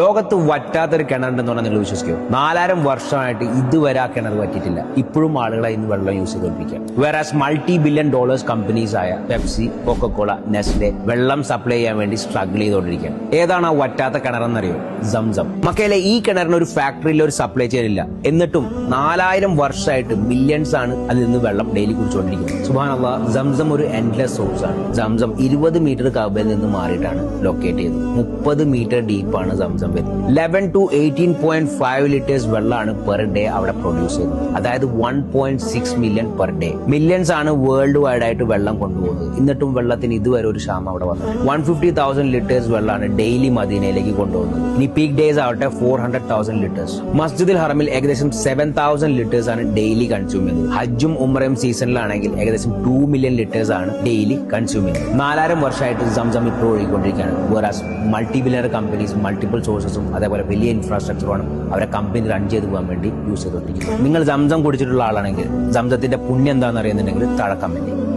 ലോകത്ത് വറ്റാത്തൊരു കിണറുണ്ടെന്ന് പറഞ്ഞാൽ നിങ്ങൾ വിശ്വസിക്കുമോ? 4000 വർഷമായിട്ട് ഇതുവരെ ആ കിണർ വറ്റിയിട്ടില്ല. ഇപ്പോഴും ആളുകളെ ഇന്ന് വെള്ളം യൂസ് ചെയ്തുകൊണ്ടിരിക്കുകയാണ്. വേറാസ് $multi-billion കമ്പനീസ് ആയ പെപ്സി, കൊക്കക്കോള, നെസ്ലെ വെള്ളം സപ്ലൈ ചെയ്യാൻ വേണ്ടി സ്ട്രഗിൾ ചെയ്തുകൊണ്ടിരിക്കുകയാണ്. ഏതാണ് ആ വറ്റാത്ത കിണറെന്നറിയോ? സംസം. മക്കയിലെ ഈ കിണറിന് ഒരു ഫാക്ടറിയിൽ ഒരു സപ്ലൈ ചെയ്യാനില്ല. എന്നിട്ടും 4000 വർഷമായിട്ട് മില്യൺസ് ആണ് അതിൽ നിന്ന് വെള്ളം ഡെയിലി കുടിച്ചുകൊണ്ടിരിക്കുന്നത്. സുബ്ഹാനല്ലാഹ്, സംസം ഒരു എൻഡ്ലെസ് സോഴ്സ് ആണ്. സംസം 20 മീറ്റർ കബയിൽ നിന്ന് മാറിയിട്ടാണ് ലൊക്കേറ്റ് ചെയ്തത്. 30 മീറ്റർ ഡീപ്പാണ് സംസം വരുന്നത്. 11 to 18.5 ലിറ്റേഴ്സ് വെള്ളമാണ് പെർ ഡേ അവിടെ പ്രൊഡ്യൂസ് ചെയ്യുന്നത്. അതായത് 1.6 മില്യൺ പെർ ഡേ. മില്യൺസ് ആണ് വേൾഡ് വൈഡ് ആയിട്ട് വെള്ളം കൊണ്ടുപോകുന്നത്. എന്നിട്ടും വെള്ളത്തിന് ഇതുവരെ ഒരു ക്ഷാമം അവിടെ വന്നു. 150,000 ലിറ്റേഴ്സ് വെള്ളമാണ് ഡെയിലി മദീനയിലേക്ക് കൊണ്ടുപോകുന്നത്. ഇനി പീക്ക് ഡേയ്സ് ആവട്ടെ 400,000 ലിറ്റേഴ്സ്. മസ്ജിദുൽ ഹറമിൽ ഏകദേശം 7,000 ലിറ്റേഴ്സ് ആണ് ഡെയിലി കൺസ്യൂം ചെയ്യുന്നത്. ഹജ്ജും ഉംറയും സീസണിലാണെങ്കിൽ ഏകദേശം 2 മില്യൺ ലിറ്റേഴ്സ് ആണ് ഡെയിലി കൺസ്യൂം ചെയ്യുന്നത്. 4000 വർഷമായിട്ട് സംസം ഇപ്പോൾ ഒഴുകിക്കൊണ്ടിരിക്കുകയാണ്. വേറാസ് മൾട്ടി-ബില്യണർ കമ്പനീസ് മൾട്ടിപ്പിൾ സോഴ്സസും അതേപോലെ വലിയ ഇൻഫ്രാസ്ട്രക്ചറുമാണ് അവരെ കമ്പനി റൺ ചെയ്ത് പോകാൻ വേണ്ടി യൂസ് ചെയ്തുകൊണ്ടിരിക്കുന്നത്. നിങ്ങൾ സംസം കുടിച്ചിട്ടുള്ള ആളാണെങ്കിൽ സംസത്തിന്റെ പുണ്യം എന്താണെന്ന് അറിയുന്നുണ്ടെങ്കിൽ താഴെ കമന്റ് ചെയ്യും.